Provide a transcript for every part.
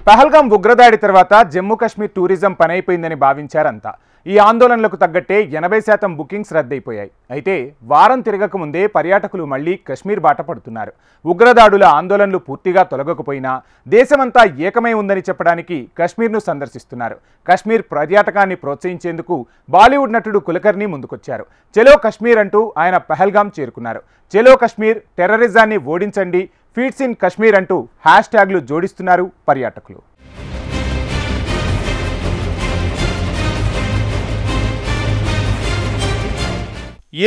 పహల్గాం ఉగ్రదాడి తర్వాత జమ్మూ కాశ్మీర్ టూరిజం పనైపోయిందని భావించారంతా. ఈ ఆందోళనలకు తగ్గట్టే 80% బుకింగ్స్ రద్దయిపోయాయి. అయితే వారం తిరగక ముందే పర్యాటకులు మళ్లీ కశ్మీర్ బాట పడుతున్నారు. ఉగ్రదాడుల ఆందోళనలు పూర్తిగా తొలగకపోయినా దేశమంతా ఏకమై ఉందని చెప్పడానికి కశ్మీర్ను సందర్శిస్తున్నారు. కశ్మీర్ పర్యాటకాన్ని ప్రోత్సహించేందుకు బాలీవుడ్ నటుడు కులకర్ణి ముందుకొచ్చారు. చలో కశ్మీర్ అంటూ ఆయన పహల్గాం చేరుకున్నారు. చలో కశ్మీర్, టెర్రరిజాన్ని ఓడించండి, ఫీట్స్ ఇన్ కశ్మీర్ అంటూ హ్యాష్ ట్యాగ్లు జోడిస్తున్నారు పర్యాటకులు.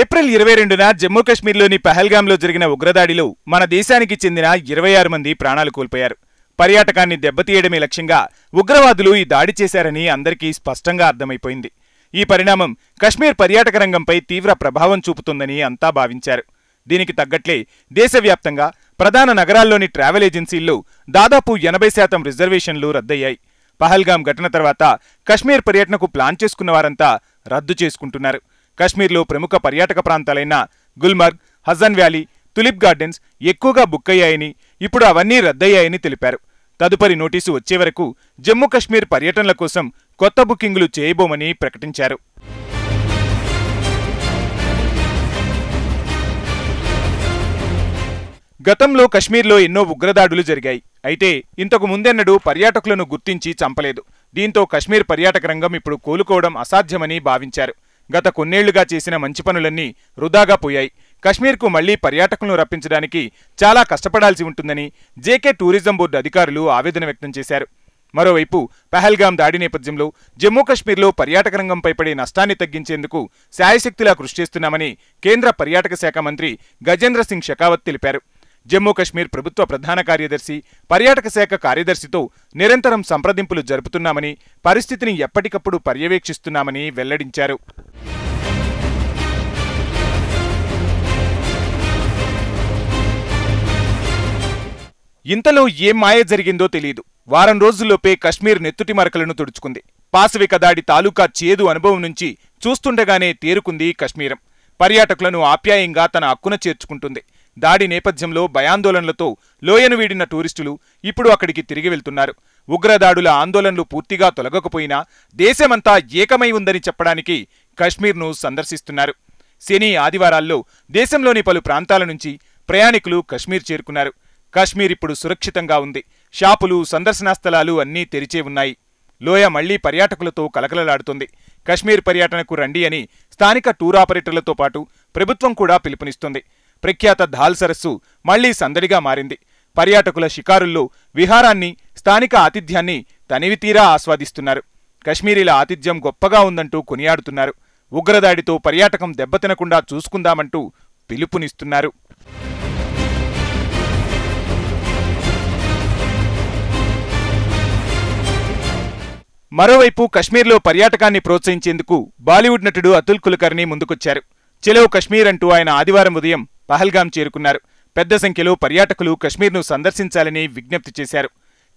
ఏప్రిల్ 22న జమ్మూ కాశ్మీర్లోని పహల్గాంలో జరిగిన ఉగ్రదాడిలో మన దేశానికి చెందిన 26 మంది ప్రాణాలు కోల్పోయారు. పర్యాటకాన్ని దెబ్బతీయడమే లక్ష్యంగా ఉగ్రవాదులు ఈ దాడి చేశారని అందరికీ స్పష్టంగా అర్థమైపోయింది. ఈ పరిణామం కశ్మీర్ పర్యాటక రంగంపై తీవ్ర ప్రభావం చూపుతుందని అంతా భావించారు. దీనికి తగ్గట్లే దేశవ్యాప్తంగా ప్రధాన నగరాల్లోని ట్రావెల్ ఏజెన్సీల్లో దాదాపు 80% రిజర్వేషన్లు రద్దయ్యాయి. పహల్గాం ఘటన తర్వాత కశ్మీర్ పర్యటనకు ప్లాన్ చేసుకున్న వారంతా రద్దు చేసుకుంటున్నారు. కశ్మీర్లో ప్రముఖ పర్యాటక ప్రాంతాలైన గుల్మర్గ్, హజన్ వ్యాలీ, తులిప్ గార్డెన్స్ ఎక్కువగా బుక్ అయ్యాయని, ఇప్పుడు అవన్నీ రద్దయ్యాయని తెలిపారు. తదుపరి నోటీసు వచ్చే వరకు జమ్మూ కశ్మీర్ పర్యటనల కోసం కొత్త బుకింగులు చేయబోమని ప్రకటించారు. గతంలో కశ్మీర్లో ఎన్నో ఉగ్రదాడులు జరిగాయి. అయితే ఇంతకు ముందెన్నడూ పర్యాటకులను గుర్తించి చంపలేదు. దీంతో కశ్మీర్ పర్యాటక రంగం ఇప్పుడు కోలుకోవడం అసాధ్యమని భావించారు. గత కొన్నేళ్లుగా చేసిన మంచి పనులన్నీ వృధాగా పోయాయి. కశ్మీర్కు మళ్లీ పర్యాటకులను రప్పించడానికి చాలా కష్టపడాల్సి ఉంటుందని జేకే టూరిజం బోర్డు అధికారులు ఆవేదన వ్యక్తం చేశారు. మరోవైపు పహల్గాం దాడి నేపథ్యంలో జమ్మూ కశ్మీర్లో పర్యాటక రంగంపై పడే నష్టాన్ని తగ్గించేందుకు శాయశక్తిలా కృషి చేస్తున్నామని కేంద్ర పర్యాటక శాఖ మంత్రి గజేంద్ర సింగ్ షెకావత్ తెలిపారు. జమ్మూ కశ్మీర్ ప్రభుత్వ ప్రధాన కార్యదర్శి, పర్యాటక శాఖ కార్యదర్శితో నిరంతరం సంప్రదింపులు జరుపుతున్నామని, పరిస్థితిని ఎప్పటికప్పుడు పర్యవేక్షిస్తున్నామని వెల్లడించారు. ఇంతలో ఏం మాయ జరిగిందో తెలియదు. వారం రోజుల్లోపే కశ్మీర్ నెత్తుటి మరకలను తుడుచుకుంది. పాశవిక దాడి తాలూకా చేదు అనుభవం నుంచి చూస్తుండగానే తేరుకుంది కశ్మీరం. పర్యాటకులను ఆప్యాయంగా తన హక్కున చేర్చుకుంటుంది. దాడి నేపథ్యంలో భయాందోళనలతో లోయను వీడిన టూరిస్టులు ఇప్పుడు అక్కడికి తిరిగి వెళ్తున్నారు. ఉగ్రదాడుల ఆందోళనలు పూర్తిగా తొలగకపోయినా దేశమంతా ఏకమై ఉందని చెప్పడానికి కశ్మీర్ను సందర్శిస్తున్నారు. శని, ఆదివారాల్లో దేశంలోని పలు ప్రాంతాల నుంచి ప్రయాణికులు కశ్మీర్ చేరుకున్నారు. కశ్మీర్ ఇప్పుడు సురక్షితంగా ఉంది. షాపులు, సందర్శనా స్థలాలు అన్నీ తెరిచే ఉన్నాయి. లోయ మళ్లీ పర్యాటకులతో కలకలలాడుతుంది. కశ్మీర్ పర్యటనకు రండి అని స్థానిక టూర్ ఆపరేటర్లతో పాటు ప్రభుత్వం కూడా పిలుపునిస్తుంది. ప్రఖ్యాత ధాల్ సరస్సు మళ్లీ సందడిగా మారింది. పర్యాటకుల షికారుల్లో విహారాన్ని, స్థానిక ఆతిథ్యాన్ని తనివితీరా ఆస్వాదిస్తున్నారు. కశ్మీరీల ఆతిథ్యం గొప్పగా ఉందంటూ కొనియాడుతున్నారు. ఉగ్రదాడితో పర్యాటకం దెబ్బతినకుండా చూసుకుందామంటూ పిలుపునిస్తున్నారు. మరోవైపు కశ్మీర్లో పర్యాటకాన్ని ప్రోత్సహించేందుకు బాలీవుడ్ నటుడు అతుల్ కులకర్ణి ముందుకొచ్చారు. చలో కశ్మీర్ అంటూ ఆయన ఆదివారం ఉదయం పహల్గాం చేరుకున్నారు. పెద్ద సంఖ్యలో పర్యాటకులు కశ్మీర్ను సందర్శించాలని విజ్ఞప్తి చేశారు.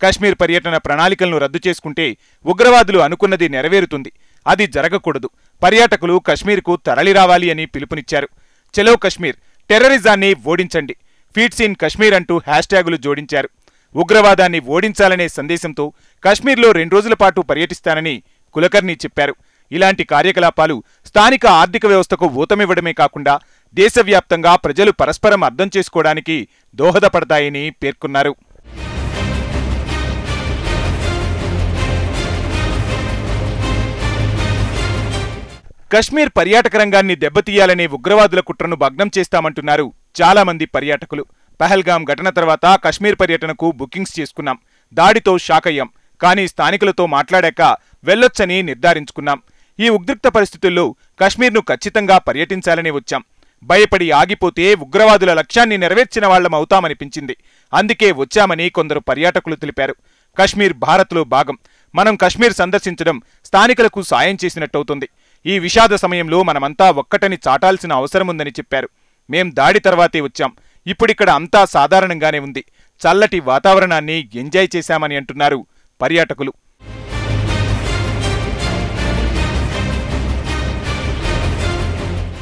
కశ్మీర్ పర్యటన ప్రణాళికలను రద్దు చేసుకుంటే ఉగ్రవాదులు అనుకున్నది నెరవేరుతుంది. అది జరగకూడదు. పర్యాటకులు కశ్మీర్కు తరలిరావాలి అని పిలుపునిచ్చారు. చలో కశ్మీర్, టెర్రరిజాన్ని ఓడించండి, ఫీట్స్ ఇన్ కశ్మీర్ అంటూ హ్యాష్ ట్యాగులు జోడించారు. ఉగ్రవాదాన్ని ఓడించాలనే సందేశంతో కశ్మీర్లో 2 రోజుల పాటు పర్యటిస్తానని కులకర్ణి చెప్పారు. ఇలాంటి కార్యకలాపాలు స్థానిక ఆర్థిక వ్యవస్థకు ఊతమివ్వడమే కాకుండా దేశవ్యాప్తంగా ప్రజలు పరస్పరం అర్థం చేసుకోవడానికి దోహదపడతాయని పేర్కొన్నారు. కశ్మీర్ పర్యాటక రంగాన్ని దెబ్బతీయాలనే ఉగ్రవాదుల కుట్రను భగ్నం చేస్తామంటున్నారు చాలా మంది పర్యాటకులు. పహల్గాం ఘటన తర్వాత కశ్మీర్ పర్యటనకు బుకింగ్స్ చేసుకున్నాం. దాడితో షాక్ అయ్యాం. కానీ స్థానికులతో మాట్లాడాక వెళ్లొచ్చని నిర్ధారించుకున్నాం. ఈ ఉద్రిక్త పరిస్థితుల్లో కశ్మీర్ను ఖచ్చితంగా పర్యటించాలని వచ్చాం. భయపడి ఆగిపోతే ఉగ్రవాదుల లక్ష్యాన్ని నెరవేర్చిన వాళ్లమవుతామనిపించింది. అందుకే వచ్చామని కొందరు పర్యాటకులు తెలిపారు. కశ్మీర్ భారత్లో భాగం. మనం కశ్మీర్ సందర్శించడం స్థానికులకు సాయం చేసినట్టవుతుంది. ఈ విషాద సమయంలో మనమంతా ఒక్కటని చాటాల్సిన అవసరముందని చెప్పారు. మేం దాడి తర్వాతే వచ్చాం. ఇప్పుడిక్కడ అంతా సాధారణంగానే ఉంది. చల్లటి వాతావరణాన్ని ఎంజాయ్ చేశామని అంటున్నారు పర్యాటకులు.